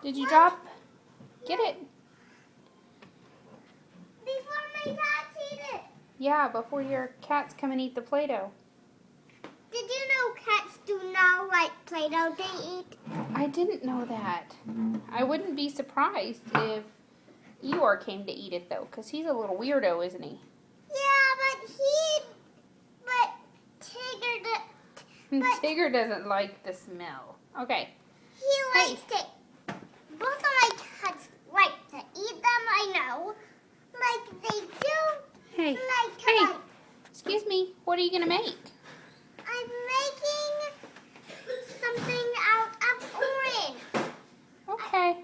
Did you drop? Get it. Before my cats eat it. Yeah, before your cats come and eat the Play-Doh. Did you know cats do not like Play-Doh they eat? I didn't know that. I wouldn't be surprised if Eeyore came to eat it, though, because he's a little weirdo, isn't he? Yeah, but Tigger doesn't like the smell. Okay. he likes to, both of my cats like to eat them, I know. Like they do Hey, like to hey, like. excuse me, what are you going to make? I'm making something out of orange. Okay.